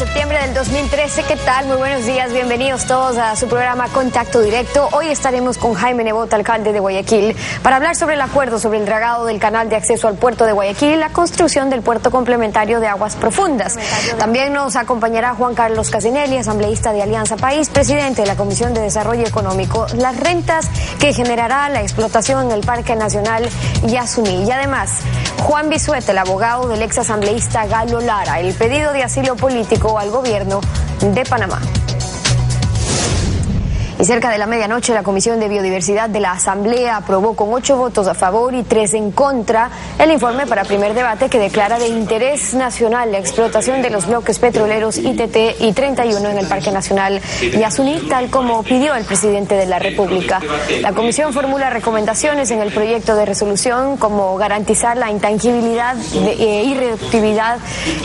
septiembre del 2013. ¿Qué tal? Muy buenos días, bienvenidos todos a su programa Contacto Directo. Hoy estaremos con Jaime Nebot, alcalde de Guayaquil, para hablar sobre el acuerdo sobre el dragado del canal de acceso al puerto de Guayaquil y la construcción del puerto complementario de aguas profundas. También nos acompañará Juan Carlos Casinelli, asambleísta de Alianza País, presidente de la Comisión de Desarrollo Económico, las rentas que generará la explotación en el Parque Nacional Yasuní. Y además, Juan Bisuete, el abogado del ex asambleísta Galo Lara, el pedido de asilo político al gobierno de Panamá. Y cerca de la medianoche, la Comisión de Biodiversidad de la Asamblea aprobó con 8 votos a favor y 3 en contra el informe para primer debate que declara de interés nacional la explotación de los bloques petroleros ITT y 31 en el Parque Nacional Yasuní, tal como pidió el presidente de la República. La Comisión formula recomendaciones en el proyecto de resolución como garantizar la intangibilidad e irreductibilidad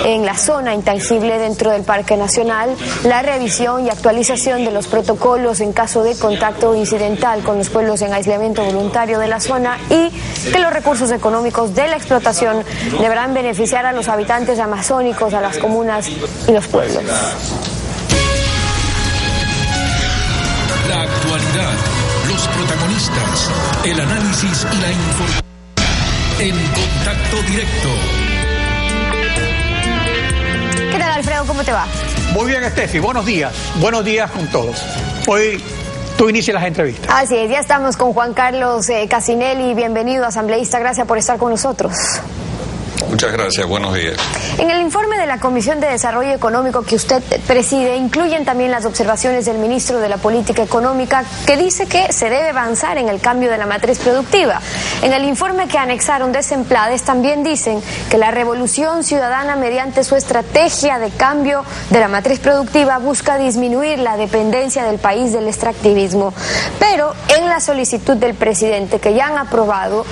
en la zona intangible dentro del Parque Nacional, la revisión y actualización de los protocolos en caso de contacto incidental con los pueblos en aislamiento voluntario de la zona y que los recursos económicos de la explotación deberán beneficiar a los habitantes amazónicos, a las comunas y los pueblos. La actualidad, los protagonistas, el análisis y la información en Contacto Directo. ¿Qué tal, Alfredo? ¿Cómo te va? Muy bien, Estefi. Buenos días con todos. Hoy tú inicias las entrevistas. Así es, ya estamos con Juan Carlos Casinelli. Bienvenido, asambleísta. Gracias por estar con nosotros. Muchas gracias, buenos días. En el informe de la Comisión de Desarrollo Económico que usted preside, incluyen también las observaciones del ministro de la Política Económica, que dice que se debe avanzar en el cambio de la matriz productiva. En el informe que anexaron de Semplades también dicen que la Revolución Ciudadana, mediante su estrategia de cambio de la matriz productiva, busca disminuir la dependencia del país del extractivismo. Pero en la solicitud del presidente, que ya han aprobado,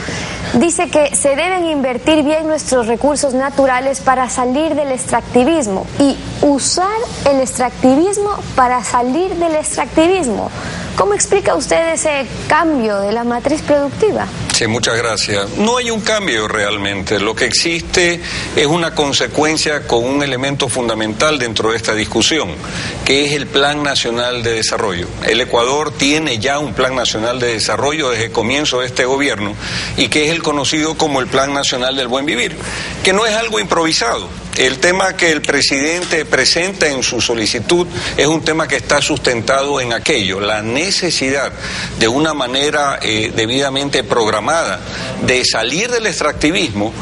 dice que se deben invertir bien nuestros recursos naturales para salir del extractivismo y usar el extractivismo para salir del extractivismo. ¿Cómo explica usted ese cambio de la matriz productiva? Sí, muchas gracias. No hay un cambio realmente. Lo que existe es una consecuencia con un elemento fundamental dentro de esta discusión, que es el Plan Nacional de Desarrollo. El Ecuador tiene ya un Plan Nacional de Desarrollo desde el comienzo de este gobierno y que es el conocido como el Plan Nacional del Buen Vivir, que no es algo improvisado. El tema que el presidente presenta en su solicitud es un tema que está sustentado en aquello, la necesidad de una manera debidamente programada de salir del extractivismo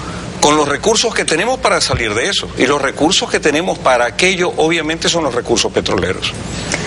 con los recursos que tenemos para salir de eso. Y los recursos que tenemos para aquello obviamente son los recursos petroleros.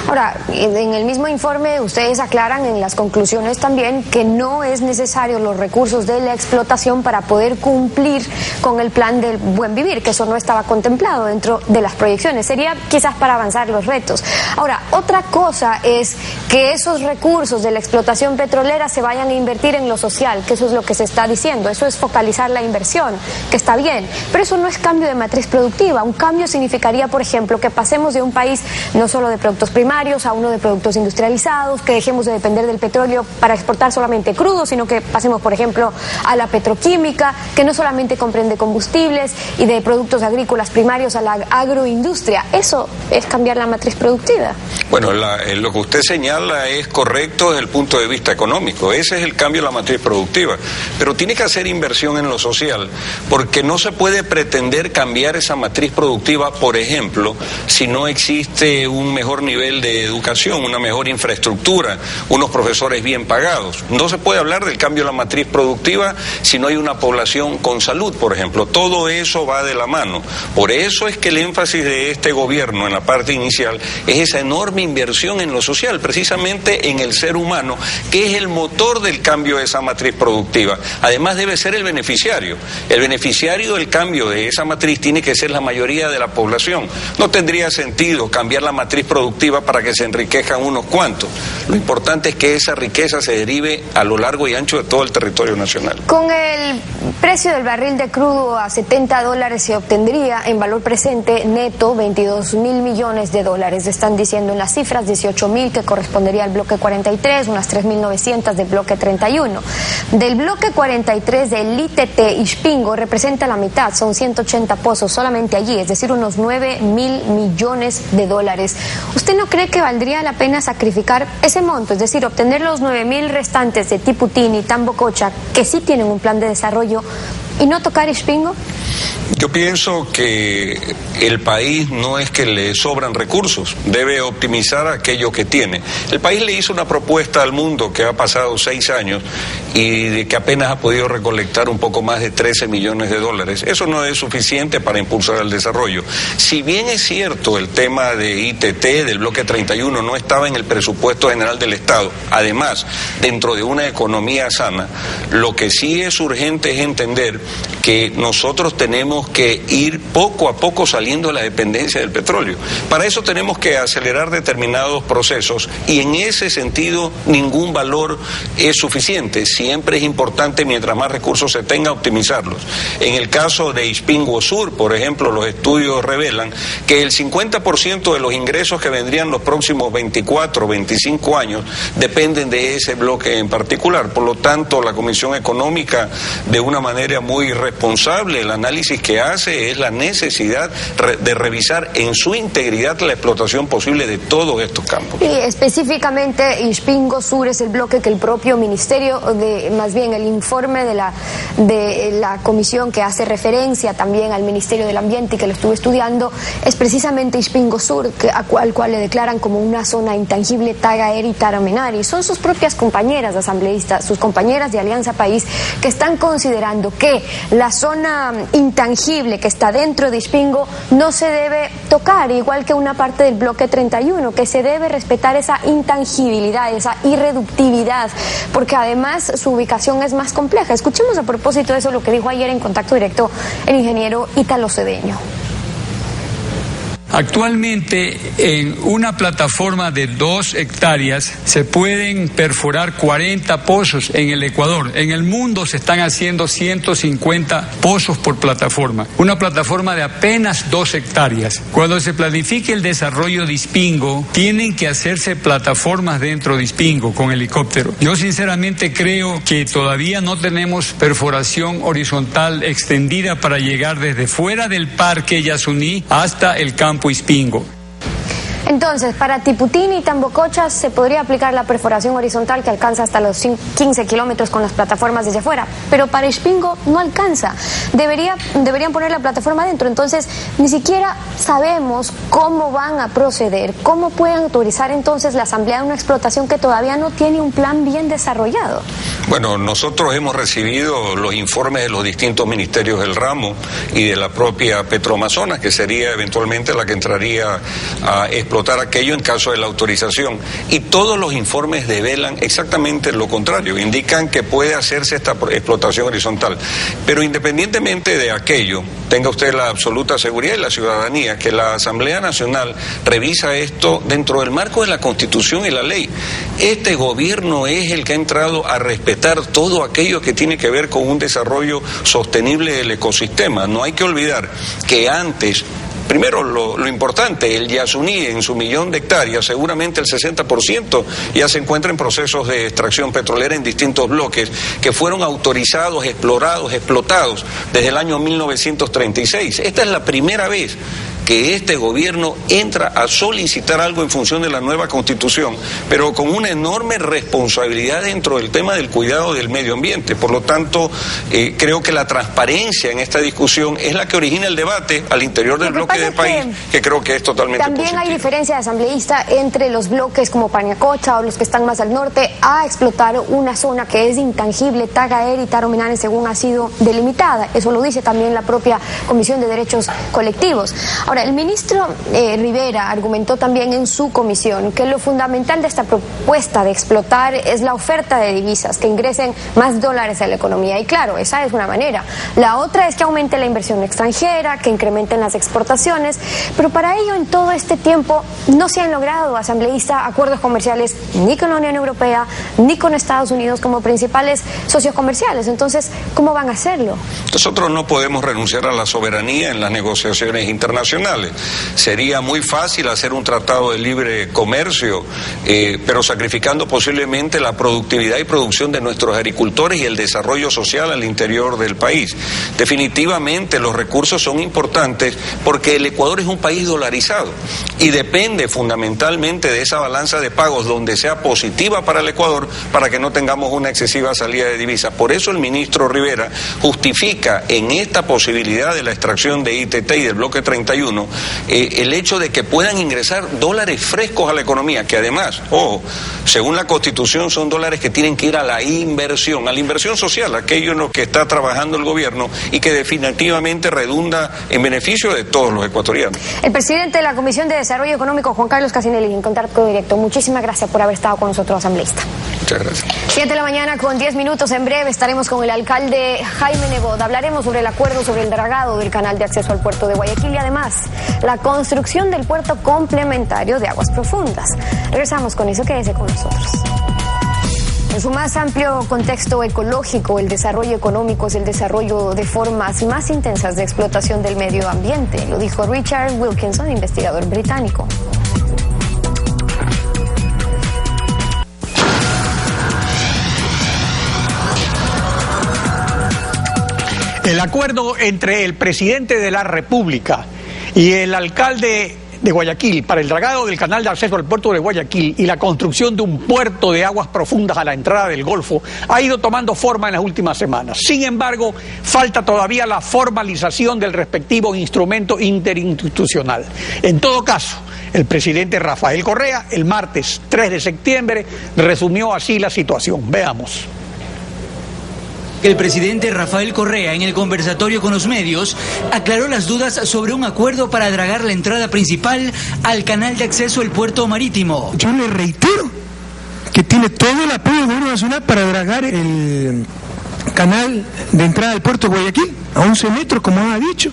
Ahora, en el mismo informe ustedes aclaran en las conclusiones también que no es necesario los recursos de la explotación para poder cumplir con el plan del buen vivir, que eso no estaba contemplado dentro de las proyecciones, sería quizás para avanzar los retos. Ahora, otra cosa es que esos recursos de la explotación petrolera se vayan a invertir en lo social, que eso es lo que se está diciendo, eso es focalizar la inversión, que está bien, pero eso no es cambio de matriz productiva. Un cambio significaría, por ejemplo, que pasemos de un país no solo de productos primarios a uno de productos industrializados, que dejemos de depender del petróleo para exportar solamente crudo, sino que pasemos, por ejemplo, a la petroquímica, que no solamente comprende combustibles y de productos agrícolas primarios a la agroindustria. Eso es cambiar la matriz productiva. Bueno, lo que usted señala es correcto desde el punto de vista económico. Ese es el cambio de la matriz productiva. Pero tiene que hacer inversión en lo social, porque no se puede pretender cambiar esa matriz productiva, por ejemplo, si no existe un mejor nivel de educación, una mejor infraestructura, unos profesores bien pagados. No se puede hablar del cambio de la matriz productiva si no hay una población con salud, por ejemplo. Todo eso va de la mano. Por eso es que el énfasis de este gobierno en la parte inicial es esa enorme inversión en lo social, precisamente en el ser humano, que es el motor del cambio de esa matriz productiva. Además debe ser el beneficiario. El beneficiario del cambio de esa matriz tiene que ser la mayoría de la población. No tendría sentido cambiar la matriz productiva para para que se enriquezcan unos cuantos. Lo importante es que esa riqueza se derive a lo largo y ancho de todo el territorio nacional. Con el precio del barril de crudo a $70 se obtendría en valor presente neto 22.000 millones de dólares. Están diciendo en las cifras 18.000 que correspondería al bloque 43, unas 3.900 del bloque 31. Del bloque 43 del ITT Ispingo representa la mitad, son 180 pozos solamente allí, es decir, unos 9.000 millones de dólares. ¿Usted no cree que valdría la pena sacrificar ese monto, es decir, obtener los 9.000 restantes de Tiputini y Tambococha, que sí tienen un plan de desarrollo, y no tocar Ispingo? Yo pienso que el país no es que le sobran recursos, debe optimizar aquello que tiene. El país le hizo una propuesta al mundo que ha pasado 6 años y de que apenas ha podido recolectar un poco más de 13 millones de dólares. Eso no es suficiente para impulsar el desarrollo. Si bien es cierto el tema de ITT, del bloque 31, no estaba en el presupuesto general del Estado, además, dentro de una economía sana, lo que sí es urgente es entender que nosotros tenemos que ir poco a poco saliendo de la dependencia del petróleo. Para eso tenemos que acelerar determinados procesos y en ese sentido ningún valor es suficiente. Siempre es importante, mientras más recursos se tenga, optimizarlos. En el caso de Ispingo Sur, por ejemplo, los estudios revelan que el 50% de los ingresos que vendrían los próximos 24 o 25 años dependen de ese bloque en particular. Por lo tanto, la Comisión Económica, de una manera muy responsable, el análisis que hace es la necesidad de revisar en su integridad la explotación posible de todos estos campos. Y específicamente Ispingo Sur es el bloque que el propio ministerio, más bien el informe de la comisión que hace referencia también al Ministerio del Ambiente y que lo estuve estudiando, es precisamente Ispingo Sur, al cual le declaran como una zona intangible Tagaeri y Taramenari. Son sus propias compañeras asambleístas, sus compañeras de Alianza País, que están considerando que la zona intangible que está dentro de Ispingo no se debe tocar, igual que una parte del bloque 31, que se debe respetar esa intangibilidad, esa irreductibilidad, porque además su ubicación es más compleja. Escuchemos a propósito de eso lo que dijo ayer en Contacto Directo el ingeniero Ítalo Cedeño. Actualmente, en una plataforma de 2 hectáreas se pueden perforar 40 pozos en el Ecuador. En el mundo se están haciendo 150 pozos por plataforma. Una plataforma de apenas 2 hectáreas. Cuando se planifique el desarrollo de Ispingo, tienen que hacerse plataformas dentro de Ispingo con helicóptero. Yo sinceramente creo que todavía no tenemos perforación horizontal extendida para llegar desde fuera del Parque Yasuní hasta el campo Ispingo. Entonces, para Tiputini y Tambococha se podría aplicar la perforación horizontal que alcanza hasta los 15 kilómetros con las plataformas desde afuera, pero para Ispingo no alcanza. Deberían poner la plataforma dentro. Entonces, ni siquiera sabemos cómo van a proceder, cómo pueden autorizar entonces la asamblea de una explotación que todavía no tiene un plan bien desarrollado. Bueno, nosotros hemos recibido los informes de los distintos ministerios del ramo y de la propia Petroamazonas, que sería eventualmente la que entraría a explotar aquello en caso de la autorización. Y todos los informes develan exactamente lo contrario, indican que puede hacerse esta explotación horizontal. Pero independientemente de aquello, tenga usted la absoluta seguridad y la ciudadanía que la Asamblea Nacional revisa esto dentro del marco de la Constitución y la ley. Este gobierno es el que ha entrado a respetar todo aquello que tiene que ver con un desarrollo sostenible del ecosistema. No hay que olvidar que antes, primero, lo importante, el Yasuní en su 1.000.000 de hectáreas, seguramente el 60% ya se encuentra en procesos de extracción petrolera en distintos bloques que fueron autorizados, explorados, explotados desde el año 1936. Esta es la primera vez que este gobierno entra a solicitar algo en función de la nueva Constitución, pero con una enorme responsabilidad dentro del tema del cuidado del medio ambiente. Por lo tanto, creo que la transparencia en esta discusión es la que origina el debate al interior del bloque del país, que creo que es totalmente también positivo. Hay diferencia asambleísta entre los bloques como Paniacocha o los que están más al norte a explotar una zona que es intangible, Tagaeri y Taramenari, según ha sido delimitada. Eso lo dice también la propia Comisión de Derechos Colectivos. Ahora, Ahora, el ministro Rivera argumentó también en su comisión que lo fundamental de esta propuesta de explotar es la oferta de divisas, que ingresen más dólares a la economía. Y claro, esa es una manera. La otra es que aumente la inversión extranjera, que incrementen las exportaciones, pero para ello en todo este tiempo no se han logrado, asambleísta, acuerdos comerciales ni con la Unión Europea ni con Estados Unidos como principales socios comerciales. Entonces, ¿cómo van a hacerlo? Nosotros no podemos renunciar a la soberanía en las negociaciones internacionales. Sería muy fácil hacer un tratado de libre comercio, pero sacrificando posiblemente la productividad y producción de nuestros agricultores y el desarrollo social al interior del país. Definitivamente los recursos son importantes porque el Ecuador es un país dolarizado y depende fundamentalmente de esa balanza de pagos donde sea positiva para el Ecuador para que no tengamos una excesiva salida de divisas. Por eso el ministro Rivera justifica en esta posibilidad de la extracción de ITT y del bloque 31 el hecho de que puedan ingresar dólares frescos a la economía, que además, ojo, según la Constitución son dólares que tienen que ir a la inversión social, aquello en lo que está trabajando el gobierno y que definitivamente redunda en beneficio de todos los ecuatorianos. El presidente de la Comisión de Desarrollo Económico, Juan Carlos Casinelli, en contacto directo. Muchísimas gracias por haber estado con nosotros, asambleísta. Muchas gracias. 7 de la mañana con 10 minutos. En breve estaremos con el alcalde Jaime Nebot. Hablaremos sobre el acuerdo sobre el dragado del canal de acceso al puerto de Guayaquil y además la construcción del puerto complementario de aguas profundas. Regresamos con eso, quédese con nosotros. En su más amplio contexto ecológico, el desarrollo económico es el desarrollo de formas más intensas de explotación del medio ambiente, lo dijo Richard Wilkinson, investigador británico. El acuerdo entre el presidente de la República y el alcalde de Guayaquil para el dragado del canal de acceso al puerto de Guayaquil y la construcción de un puerto de aguas profundas a la entrada del Golfo ha ido tomando forma en las últimas semanas. Sin embargo, falta todavía la formalización del respectivo instrumento interinstitucional. En todo caso, el presidente Rafael Correa, el martes 3 de septiembre, resumió así la situación. Veamos. El presidente Rafael Correa, en el conversatorio con los medios, aclaró las dudas sobre un acuerdo para dragar la entrada principal al canal de acceso al puerto marítimo. Yo le reitero que tiene todo el apoyo del gobierno nacional para dragar el canal de entrada al puerto de Guayaquil, a 11 metros, como ha dicho,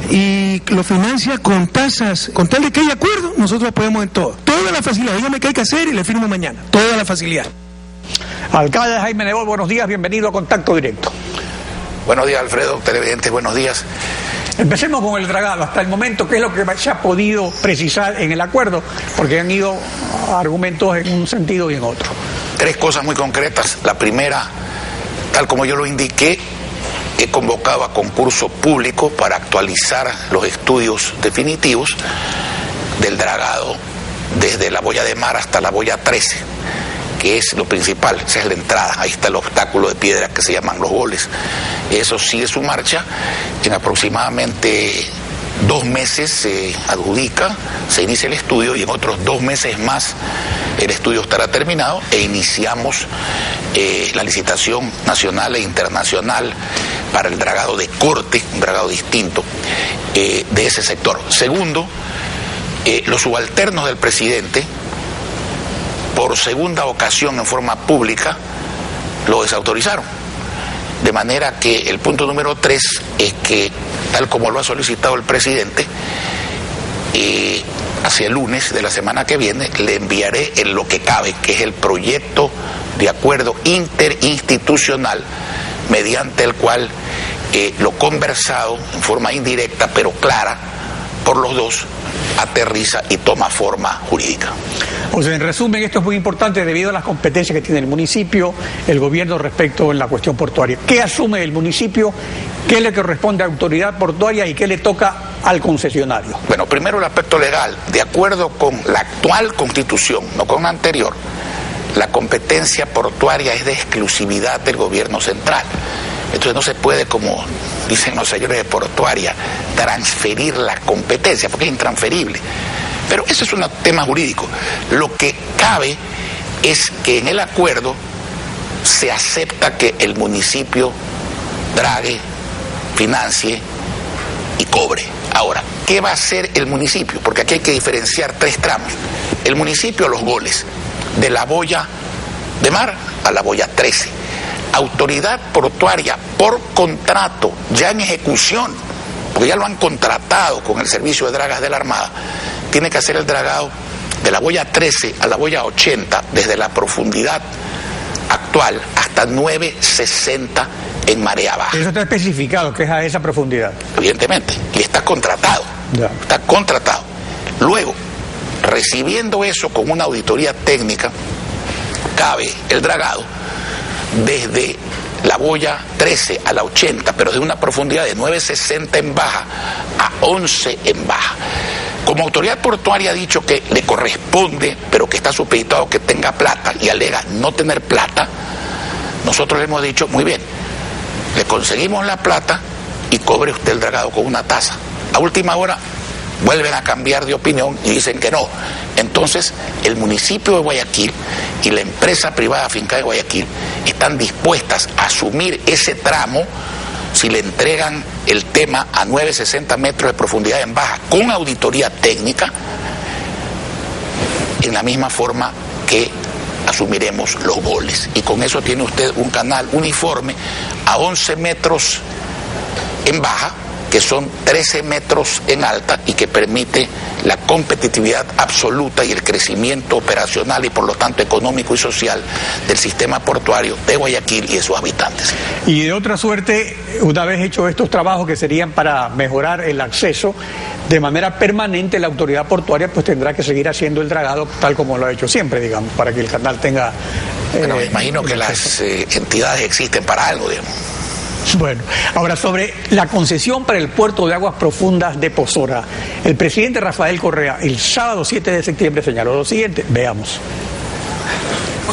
y lo financia con tasas, con tal de que haya acuerdo, nosotros apoyamos en todo. Toda la facilidad, dígame qué hay que hacer y le firmo mañana, toda la facilidad. Alcalde Jaime Nebot, buenos días, bienvenido a Contacto Directo. Buenos días, Alfredo, televidentes, buenos días. Empecemos con el dragado. Hasta el momento, ¿qué es lo que se ha podido precisar en el acuerdo? Porque han ido argumentos en un sentido y en otro. 3 cosas muy concretas. La primera, tal como yo lo indiqué, he convocado a concurso público para actualizar los estudios definitivos del dragado desde la boya de mar hasta la boya 13. Que es lo principal, esa es la entrada, ahí está el obstáculo de piedra que se llaman los goles. Eso sigue su marcha, en aproximadamente 2 meses se adjudica, se inicia el estudio y en otros 2 meses más el estudio estará terminado e iniciamos la licitación nacional e internacional para el dragado de corte, un dragado distinto de ese sector. Segundo, los subalternos del presidente, por segunda ocasión en forma pública, lo desautorizaron. De manera que el punto número 3 es que, tal como lo ha solicitado el presidente, hacia el lunes de la semana que viene le enviaré en lo que cabe, que es el proyecto de acuerdo interinstitucional, mediante el cual lo conversado en forma indirecta pero clara por los dos aterriza y toma forma jurídica. O sea, en resumen, esto es muy importante debido a las competencias que tiene el municipio, el gobierno respecto en la cuestión portuaria. ¿Qué asume el municipio? ¿Qué le corresponde a la autoridad portuaria y qué le toca al concesionario? Bueno, primero el aspecto legal. De acuerdo con la actual Constitución, no con la anterior, la competencia portuaria es de exclusividad del gobierno central. Entonces no se puede, como dicen los señores de portuaria, transferir la competencia, porque es intransferible. Pero eso es un tema jurídico. Lo que cabe es que en el acuerdo se acepta que el municipio drague, financie y Cobre. Ahora, ¿qué va a hacer el municipio? Porque aquí hay que diferenciar 3 tramos. El municipio, los goles, de la boya de mar a la boya 13. Autoridad portuaria por contrato, ya en ejecución, porque ya lo han contratado con el servicio de dragas de la Armada, tiene que hacer el dragado de la boya 13 a la boya 80 desde la profundidad actual hasta 960 en marea baja. Eso está especificado, que es a esa profundidad. Evidentemente, y está contratado. Ya. Está contratado. Luego, recibiendo eso con una auditoría técnica, cabe el dragado desde la boya 13 a la 80, pero de una profundidad de 960 en baja a 11 en baja. Como autoridad portuaria ha dicho que le corresponde, pero que está supeditado que tenga plata y alega no tener plata, nosotros le hemos dicho, muy bien, le conseguimos la plata y cobre usted el dragado con una tasa. A última hora vuelven a cambiar de opinión y dicen que no. Entonces, el municipio de Guayaquil y la empresa privada Finca de Guayaquil están dispuestas a asumir ese tramo si le entregan el tema a 960 metros de profundidad en baja con auditoría técnica, en la misma forma que asumiremos los goles. Y con eso tiene usted un canal uniforme a 11 metros en baja, que son 13 metros en alta y que permite la competitividad absoluta y el crecimiento operacional y por lo tanto económico y social del sistema portuario de Guayaquil y de sus habitantes. Y de otra suerte, una vez hecho estos trabajos que serían para mejorar el acceso, de manera permanente la autoridad portuaria pues tendrá que seguir haciendo el dragado tal como lo ha hecho siempre, digamos, para que el canal tenga... Bueno, me imagino que las entidades existen para algo, digamos. Bueno, ahora sobre la concesión para el puerto de aguas profundas de Posora, el presidente Rafael Correa el sábado 7 de septiembre señaló lo siguiente, veamos.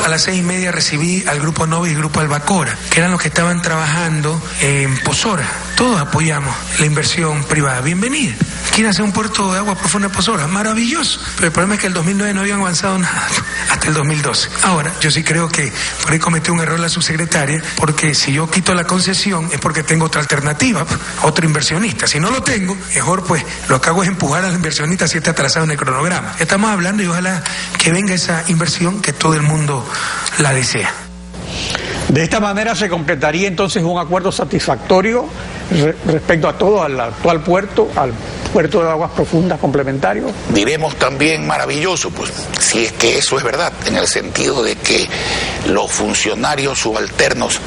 A las 6:30 recibí al Grupo Novi y el Grupo Albacora, que eran los que estaban trabajando en Posora. Todos apoyamos la inversión privada. Bienvenida. Quieren hacer un puerto de agua profunda en Posora. Maravilloso. Pero el problema es que el 2009 no habían avanzado nada hasta el 2012. Ahora, yo sí creo que por ahí cometí un error la subsecretaria, porque si yo quito la concesión es porque tengo otra alternativa, otro inversionista. Si no lo tengo, mejor pues lo que hago es empujar al inversionista si está atrasado en el cronograma. Estamos hablando y ojalá que venga esa inversión que todo el mundo la desea. De esta manera se completaría entonces un acuerdo satisfactorio respecto a todo, al actual puerto, al puerto de aguas profundas complementario. Diremos también maravilloso, pues, si es que eso es verdad, en el sentido de que los funcionarios subalternos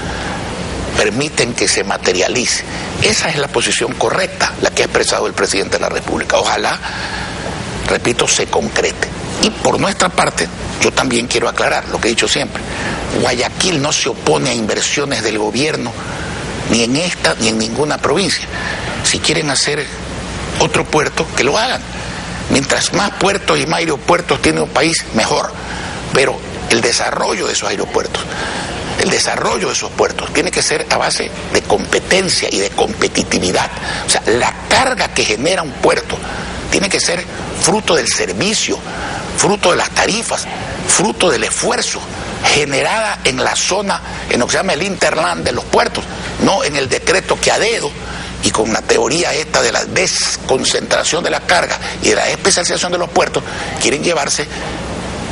permiten que se materialice. Esa es la posición correcta, la que ha expresado el presidente de la República. Ojalá, repito, se concrete. Y por nuestra parte, yo también quiero aclarar lo que he dicho siempre. Guayaquil no se opone a inversiones del gobierno, ni en esta ni en ninguna provincia. Si quieren hacer otro puerto, que lo hagan. Mientras más puertos y más aeropuertos tiene un país, mejor. Pero el desarrollo de esos aeropuertos, el desarrollo de esos puertos, tiene que ser a base de competencia y de competitividad. O sea, la carga que genera un puerto tiene que ser fruto del servicio, fruto de las tarifas, fruto del esfuerzo, generada en la zona, en lo que se llama el interland de los puertos, no en el decreto que a dedo y con la teoría esta de la desconcentración de la carga y de la especialización de los puertos, quieren llevarse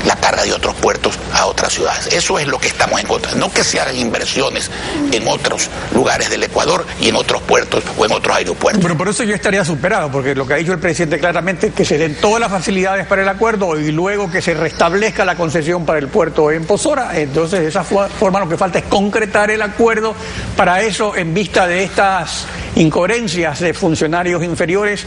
la carga de otros puertos a otras ciudades. Eso es lo que estamos en contra. No que se hagan inversiones en otros lugares del Ecuador y en otros puertos o en otros aeropuertos. Pero por eso yo estaría superado, porque lo que ha dicho el presidente claramente es que se den todas las facilidades para el acuerdo y luego que se restablezca la concesión para el puerto en Posora. Entonces, de esa forma lo que falta es concretar el acuerdo. Para eso, en vista de estas incoherencias de funcionarios inferiores,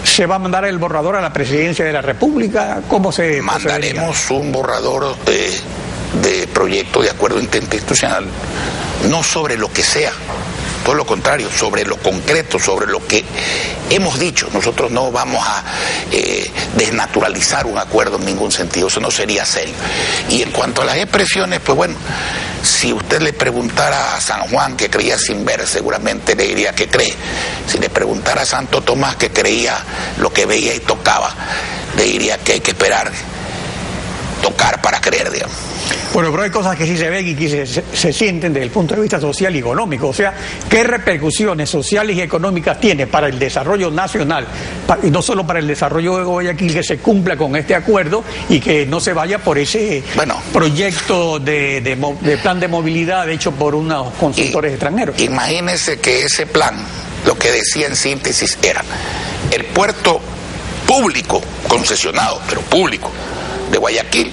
¿se va a mandar el borrador a la presidencia de la República? ¿Cómo se mandaremos un borrador de proyecto de acuerdo interinstitucional, no sobre lo que sea, todo lo contrario, sobre lo concreto, sobre lo que hemos dicho? Nosotros no vamos a desnaturalizar un acuerdo en ningún sentido, eso no sería serio. Y en cuanto a las expresiones, pues bueno, si usted le preguntara a San Juan que creía sin ver, seguramente le diría que cree. Si le preguntara a Santo Tomás que creía lo que veía y tocaba, le diría que hay que esperar tocar para creer, digamos. Bueno, pero hay cosas que sí se ven y que se sienten desde el punto de vista social y económico. O sea, ¿qué repercusiones sociales y económicas tiene para el desarrollo nacional y no solo para el desarrollo de Guayaquil que se cumpla con este acuerdo y que no se vaya por ese proyecto de plan de movilidad hecho por unos consultores extranjeros? Imagínense que ese plan, lo que decía en síntesis era el puerto público, concesionado, pero público, de Guayaquil,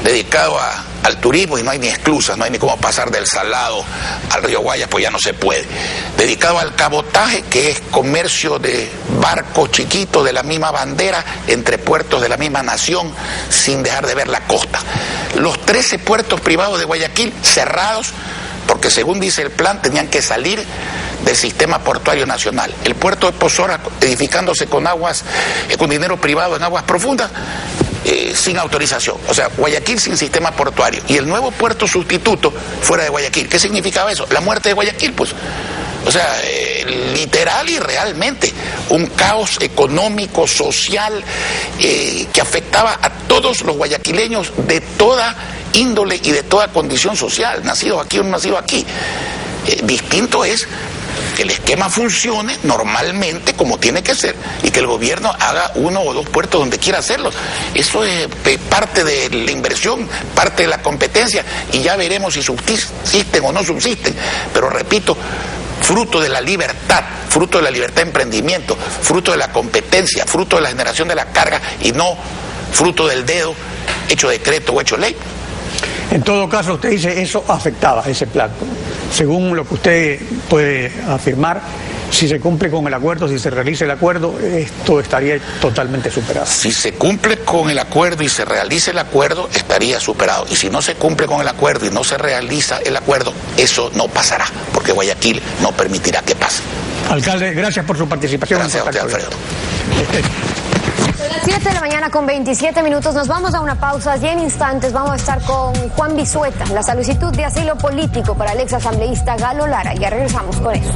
dedicado al turismo, y no hay ni esclusas, no hay ni cómo pasar del Salado al río Guayas, pues ya no se puede. Dedicado al cabotaje, que es comercio de barcos chiquitos de la misma bandera entre puertos de la misma nación, sin dejar de ver la costa. Los 13 puertos privados de Guayaquil cerrados, porque según dice el plan tenían que salir del sistema portuario nacional. El puerto de Pozora edificándose con dinero privado en aguas profundas, sin autorización. O sea, Guayaquil sin sistema portuario. Y el nuevo puerto sustituto fuera de Guayaquil. ¿Qué significaba eso? La muerte de Guayaquil, pues. O sea, literal y realmente un caos económico, social, que afectaba a todos los guayaquileños de toda índole y de toda condición social, nacidos aquí o no nacidos aquí. Distinto es que el esquema funcione normalmente como tiene que ser y que el gobierno haga 1 o 2 puertos donde quiera hacerlo. Eso es parte de la inversión, parte de la competencia, y ya veremos si subsisten o no subsisten. Pero repito, fruto de la libertad de emprendimiento, fruto de la competencia, fruto de la generación de la carga y no fruto del dedo hecho decreto o hecho ley. En todo caso, usted dice eso afectaba ese plan. Según lo que usted puede afirmar, si se cumple con el acuerdo, si se realiza el acuerdo, esto estaría totalmente superado. Si se cumple con el acuerdo y se realiza el acuerdo, estaría superado. Y si no se cumple con el acuerdo y no se realiza el acuerdo, eso no pasará, porque Guayaquil no permitirá que pase. Alcalde, gracias por su participación. Gracias a usted, Alfredo. Son las 7 de la mañana con 27 minutos. Nos vamos a una pausa y en instantes vamos a estar con Juan Vizueta, la solicitud de asilo político para el exasambleísta Galo Lara. Ya regresamos con eso.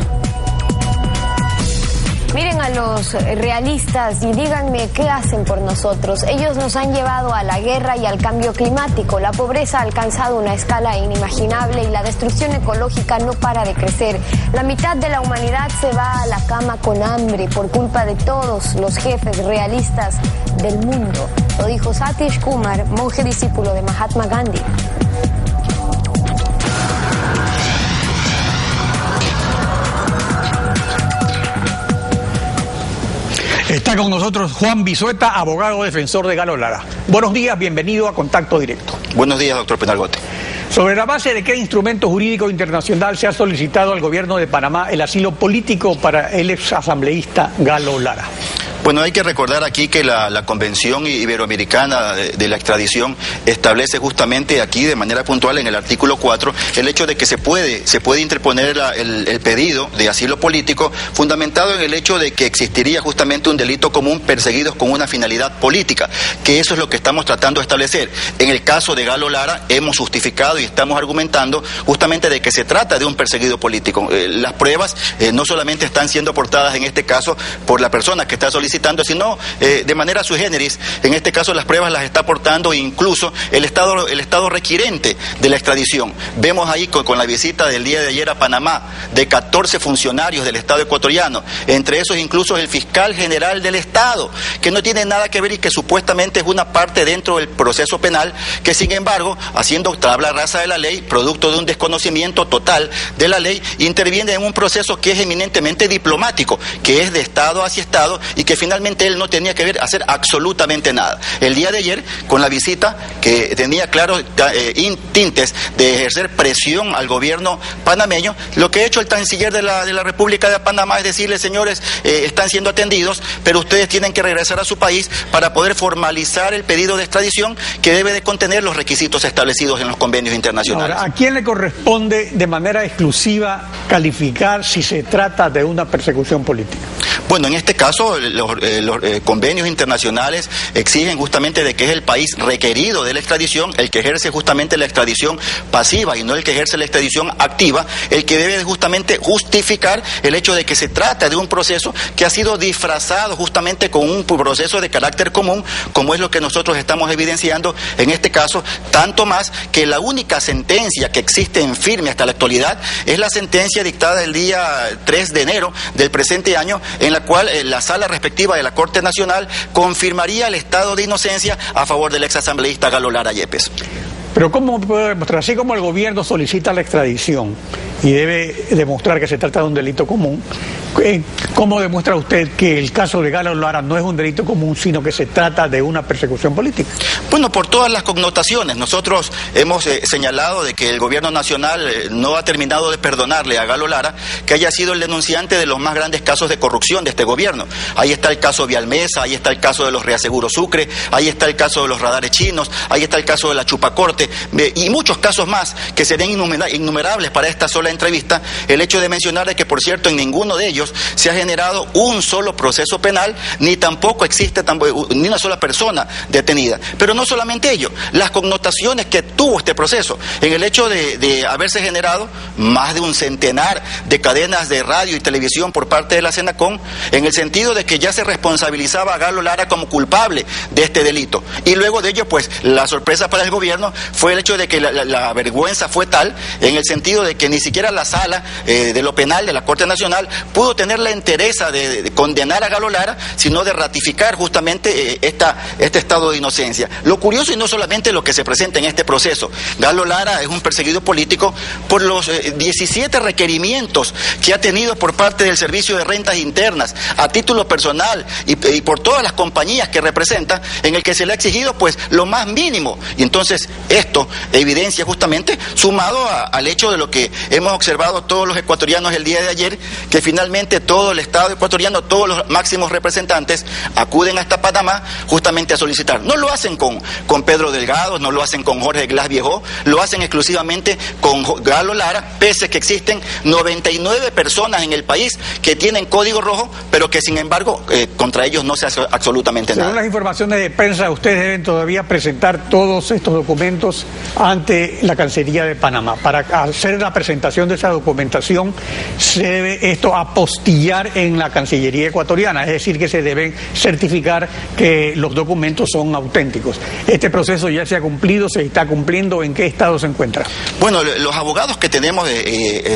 Miren a los realistas y díganme qué hacen por nosotros. Ellos nos han llevado a la guerra y al cambio climático. La pobreza ha alcanzado una escala inimaginable y la destrucción ecológica no para de crecer. La mitad de la humanidad se va a la cama con hambre por culpa de todos los jefes realistas del mundo. Lo dijo Satish Kumar, monje discípulo de Mahatma Gandhi. Está con nosotros Juan Vizueta, abogado defensor de Galo Lara. Buenos días, bienvenido a Contacto Directo. Buenos días, doctor Penalgote. ¿Sobre la base de qué instrumento jurídico internacional se ha solicitado al gobierno de Panamá el asilo político para el exasambleísta Galo Lara? Bueno, hay que recordar aquí que la Convención Iberoamericana de la Extradición establece justamente aquí de manera puntual en el artículo 4 el hecho de que se puede interponer el pedido de asilo político fundamentado en el hecho de que existiría justamente un delito común perseguidos con una finalidad política, que eso es lo que estamos tratando de establecer. En el caso de Galo Lara hemos justificado y estamos argumentando justamente de que se trata de un perseguido político. Las pruebas no solamente están siendo aportadas en este caso por la persona que está solicitando, sino de manera sui generis. En este caso las pruebas las está aportando incluso el Estado requirente de la extradición. Vemos ahí con la visita del día de ayer a Panamá de 14 funcionarios del Estado ecuatoriano, entre esos incluso el fiscal general del Estado, que no tiene nada que ver y que supuestamente es una parte dentro del proceso penal, que sin embargo, haciendo tabla rasa de la ley, producto de un desconocimiento total de la ley, interviene en un proceso que es eminentemente diplomático, que es de Estado hacia Estado y que finalmente él no tenía que hacer absolutamente nada. El día de ayer, con la visita que tenía claros tintes de ejercer presión al gobierno panameño, lo que ha hecho el canciller de la República de Panamá es decirle, señores, están siendo atendidos, pero ustedes tienen que regresar a su país para poder formalizar el pedido de extradición que debe de contener los requisitos establecidos en los convenios internacionales. Ahora, ¿a quién le corresponde de manera exclusiva calificar si se trata de una persecución política? Bueno, en este caso los convenios internacionales exigen justamente de que es el país requerido de la extradición el que ejerce justamente la extradición pasiva y no el que ejerce la extradición activa, el que debe justamente justificar el hecho de que se trata de un proceso que ha sido disfrazado justamente con un proceso de carácter común, como es lo que nosotros estamos evidenciando en este caso, tanto más que la única sentencia que existe en firme hasta la actualidad es la sentencia dictada el día 3 de enero del presente año, en la cual la sala respectiva de la Corte Nacional confirmaría el estado de inocencia a favor del exasambleísta Galo Lara Yepes. Pero ¿cómo puede demostrar? Así como el gobierno solicita la extradición y debe demostrar que se trata de un delito común, ¿cómo demuestra usted que el caso de Galo Lara no es un delito común, sino que se trata de una persecución política? Bueno, por todas las connotaciones. Nosotros hemos señalado de que el gobierno nacional no ha terminado de perdonarle a Galo Lara que haya sido el denunciante de los más grandes casos de corrupción de este gobierno. Ahí está el caso Vialmesa, ahí está el caso de los reaseguros Sucre, ahí está el caso de los radares chinos, ahí está el caso de la Chupacorte, y muchos casos más que serían innumerables para esta sola entrevista. El hecho de mencionar de que, por cierto, en ninguno de ellos se ha generado un solo proceso penal, ni tampoco existe ni una sola persona detenida. Pero no solamente ello, las connotaciones que tuvo este proceso, en el hecho de haberse generado más de un centenar de cadenas de radio y televisión por parte de la Senacon, en el sentido de que ya se responsabilizaba a Galo Lara como culpable de este delito. Y luego de ello, pues, la sorpresa para el gobierno fue el hecho de que la vergüenza fue tal, en el sentido de que ni siquiera la sala de lo penal de la Corte Nacional pudo tener la entereza de condenar a Galo Lara, sino de ratificar justamente este estado de inocencia. Lo curioso, y no solamente lo que se presenta en este proceso, Galo Lara es un perseguido político por los 17 requerimientos que ha tenido por parte del Servicio de Rentas Internas a título personal y por todas las compañías que representa, en el que se le ha exigido pues lo más mínimo. Y entonces esto evidencia justamente, sumado al hecho de lo que hemos observado todos los ecuatorianos el día de ayer, que finalmente todo el Estado ecuatoriano, todos los máximos representantes acuden hasta Panamá justamente a solicitar. No lo hacen con Pedro Delgado, no lo hacen con Jorge Glass Viejo, lo hacen exclusivamente con Galo Lara, pese que existen 99 personas en el país que tienen código rojo, pero que sin embargo contra ellos no se hace absolutamente nada. Según las informaciones de prensa, ustedes deben todavía presentar todos estos documentos ante la Cancillería de Panamá. Para hacer la presentación de esa documentación se debe esto apostillar en la Cancillería ecuatoriana, es decir, que se deben certificar que los documentos son auténticos. ¿Este proceso ya se ha cumplido, se está cumpliendo? ¿En qué estado se encuentra? Bueno, los abogados que tenemos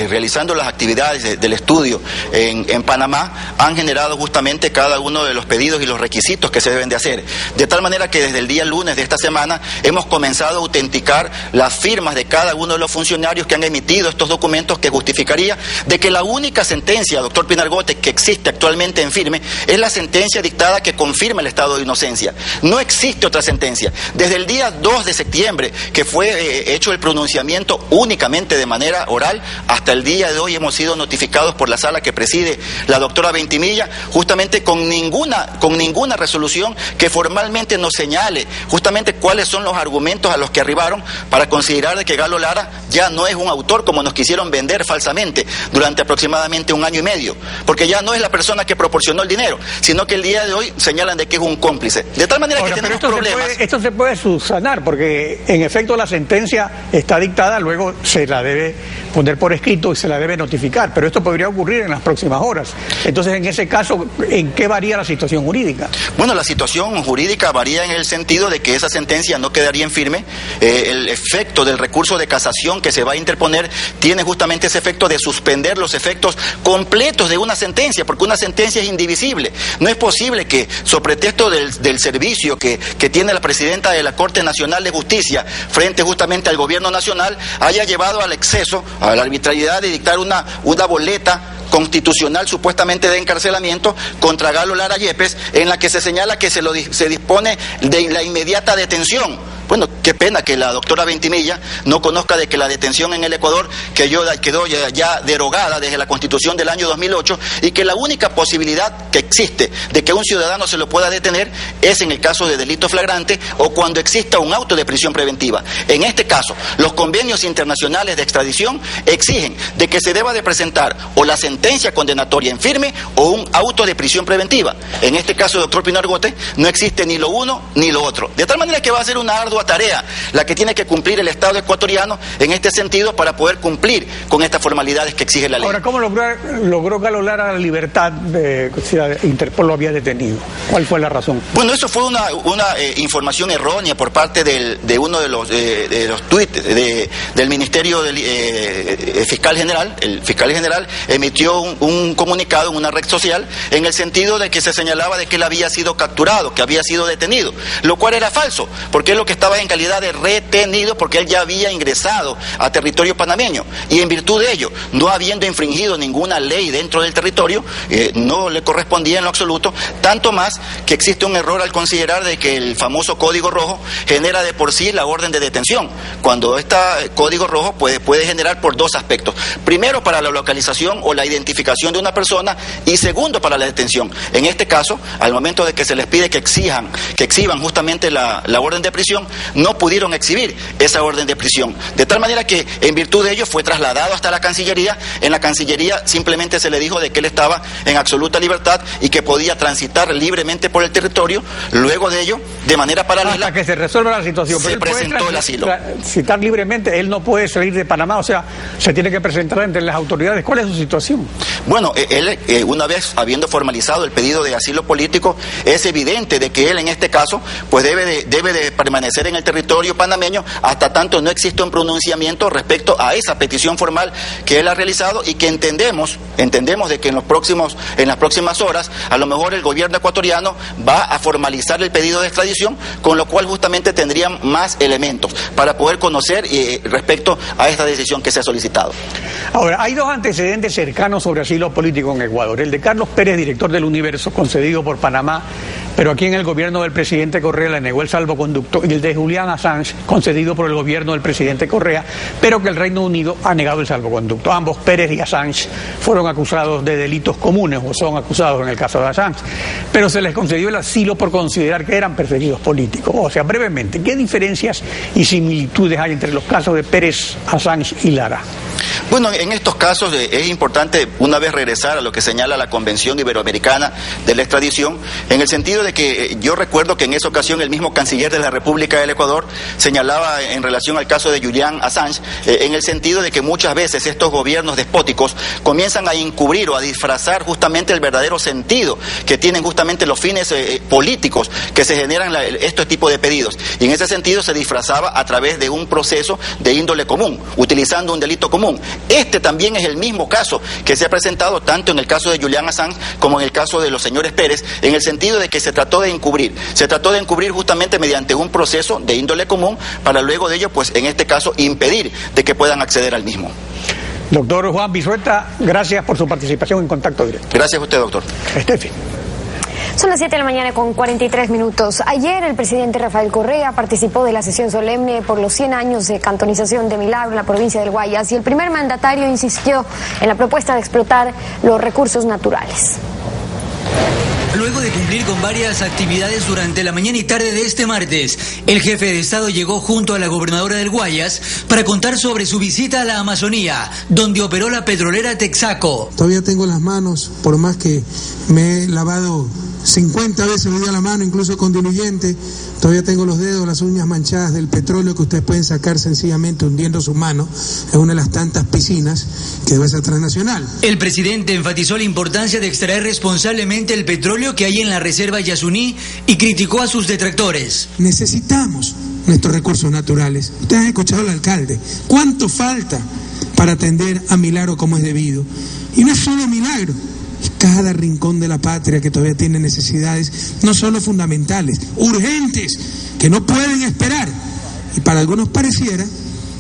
realizando las actividades del estudio en Panamá han generado justamente cada uno de los pedidos y los requisitos que se deben de hacer, de tal manera que desde el día lunes de esta semana hemos comenzado a autenticar las firmas de cada uno de los funcionarios que han emitido estos documentos, que justificaría de que la única sentencia, doctor Pinargote, que existe actualmente en firme es la sentencia dictada que confirma el estado de inocencia. No existe otra sentencia. Desde el día 2 de septiembre, que fue hecho el pronunciamiento únicamente de manera oral, hasta el día de hoy hemos sido notificados por la sala que preside la doctora Ventimilla, justamente con ninguna resolución que formalmente nos señale justamente cuáles son los argumentos a los que arribaron para considerar de que Galo Lara ya no es un autor como nos quisieron vender falsamente durante aproximadamente 1 año y medio, porque ya no es la persona que proporcionó el dinero, sino que el día de hoy señalan de que es un cómplice. De tal manera que tenemos problemas. Esto se puede subsanar, porque en efecto la sentencia está dictada, luego se la debe poner por escrito y se la debe notificar, pero esto podría ocurrir en las próximas horas. Entonces, en ese caso, ¿en qué varía la situación jurídica? Bueno, la situación jurídica varía en el sentido de que esa sentencia no quedaría en firme. El efecto del recurso de casación que se va a interponer tiene justamente ese efecto de suspender los efectos completos de una sentencia, porque una sentencia es indivisible. No es posible que, sobre pretexto del servicio que tiene la presidenta de la Corte Nacional de Justicia frente justamente al gobierno nacional, haya llevado al exceso, a la arbitrariedad de dictar una boleta constitucional supuestamente de encarcelamiento contra Galo Lara Yepes, en la que se señala que se dispone de la inmediata detención. Bueno, qué pena que la doctora Ventimilla no conozca de que la detención en el Ecuador quedó ya derogada desde la Constitución del año 2008 y que la única posibilidad que existe de que un ciudadano se lo pueda detener es en el caso de delito flagrante o cuando exista un auto de prisión preventiva. En este caso, los convenios internacionales de extradición exigen de que se deba de presentar o la sentencia sentencia condenatoria en firme o un auto de prisión preventiva. En este caso, doctor Pino Argote, no existe ni lo uno ni lo otro. De tal manera que va a ser una ardua tarea la que tiene que cumplir el Estado ecuatoriano en este sentido para poder cumplir con estas formalidades que exige la ley. Ahora, ¿cómo logró Galo Lara la libertad si Interpol lo había detenido? ¿Cuál fue la razón? Bueno, eso fue una información errónea por parte de uno de los tweets del Ministerio del Fiscal General. El Fiscal General emitió un comunicado en una red social en el sentido de que se señalaba de que él había sido capturado, que había sido detenido, lo cual era falso, porque él lo que estaba en calidad de retenido, porque él ya había ingresado a territorio panameño, y en virtud de ello, no habiendo infringido ninguna ley dentro del territorio, no le correspondía en lo absoluto, tanto más que existe un error al considerar de que el famoso código rojo genera de por sí la orden de detención, cuando este código rojo puede generar por dos aspectos: primero, para la localización o la identificación de una persona, y segundo, para la detención. En este caso, al momento de que se les pide que exhiban justamente la orden de prisión, no pudieron exhibir esa orden de prisión, de tal manera que en virtud de ello fue trasladado hasta la Cancillería. En la Cancillería simplemente se le dijo de que él estaba en absoluta libertad y que podía transitar libremente por el territorio. Luego de ello, de manera paralela, hasta que se resuelva la situación, se presentó el asilo. Transitar libremente, él no puede salir de Panamá, o sea, se tiene que presentar ante las autoridades. ¿Cuál es su situación? Bueno, él, una vez habiendo formalizado el pedido de asilo político, es evidente de que él en este caso pues debe de permanecer en el territorio panameño hasta tanto no existe un pronunciamiento respecto a esa petición formal que él ha realizado, y que entendemos de que en las próximas horas a lo mejor el gobierno ecuatoriano va a formalizar el pedido de extradición, con lo cual justamente tendrían más elementos para poder conocer respecto a esta decisión que se ha solicitado. Ahora, hay dos antecedentes cercanos sobre asilo político en Ecuador: el de Carlos Pérez, director del Universo, concedido por Panamá, pero aquí en el gobierno del presidente Correa le negó el salvoconducto, y el de Julian Assange, concedido por el gobierno del presidente Correa, pero que el Reino Unido ha negado el salvoconducto. Ambos, Pérez y Assange, fueron acusados de delitos comunes, o son acusados en el caso de Assange, pero se les concedió el asilo por considerar que eran perseguidos políticos. O sea, brevemente, ¿qué diferencias y similitudes hay entre los casos de Pérez, Assange y Lara? Bueno, en estos casos es importante una vez regresar a lo que señala la Convención Iberoamericana de la Extradición, en el sentido de que yo recuerdo que en esa ocasión el mismo canciller de la República del Ecuador señalaba en relación al caso de Julian Assange, en el sentido de que muchas veces estos gobiernos despóticos comienzan a encubrir o a disfrazar justamente el verdadero sentido que tienen justamente los fines políticos que se generan este tipo de pedidos, y en ese sentido se disfrazaba a través de un proceso de índole común, utilizando un delito común. Este también es el mismo caso que se ha presentado tanto en el caso de Julian Assange como en el caso de los señores Pérez, en el sentido de que se trató de encubrir justamente mediante un proceso de índole común, para luego de ello, pues en este caso, impedir de que puedan acceder al mismo. Doctor Juan Bisueta, gracias por su participación en Contacto Directo. Gracias a usted, doctor. Estefi. Son las 7 de la mañana con 43 minutos. Ayer el presidente Rafael Correa participó de la sesión solemne por los 100 años de cantonización de Milagro en la provincia del Guayas, y el primer mandatario insistió en la propuesta de explotar los recursos naturales. Luego de cumplir con varias actividades durante la mañana y tarde de este martes, el jefe de Estado llegó junto a la gobernadora del Guayas para contar sobre su visita a la Amazonía, donde operó la petrolera Texaco. Todavía tengo las manos, por más que me he lavado 50 veces me dio la mano, incluso con diluyente, todavía tengo los dedos, las uñas manchadas del petróleo que ustedes pueden sacar sencillamente hundiendo su mano en una de las tantas piscinas que debe ser transnacional. El presidente enfatizó la importancia de extraer responsablemente el petróleo que hay en la reserva Yasuní y criticó a sus detractores. Necesitamos nuestros recursos naturales. Ustedes han escuchado al alcalde. ¿Cuánto falta para atender a Milagro como es debido? Y no es solo Milagro. Cada rincón de la patria que todavía tiene necesidades, no solo fundamentales, urgentes, que no pueden esperar. Y para algunos pareciera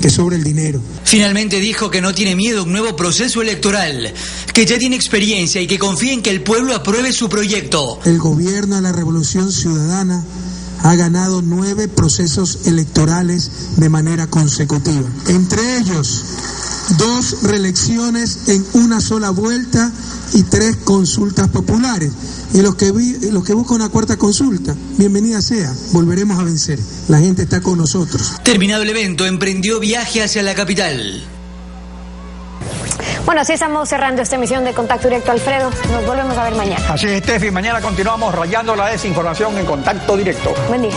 que sobra el dinero. Finalmente dijo que no tiene miedo a un nuevo proceso electoral, que ya tiene experiencia y que confía en que el pueblo apruebe su proyecto. El gobierno de la Revolución Ciudadana ha ganado 9 procesos electorales de manera consecutiva. Entre ellos, 2 reelecciones en una sola vuelta y 3 consultas populares. Y los que buscan una cuarta consulta, bienvenida sea, volveremos a vencer. La gente está con nosotros. Terminado el evento, emprendió viaje hacia la capital. Bueno, así estamos cerrando esta emisión de Contacto Directo, Alfredo. Nos volvemos a ver mañana. Así es, Steffi. Mañana continuamos rayando la desinformación en Contacto Directo. Buen día.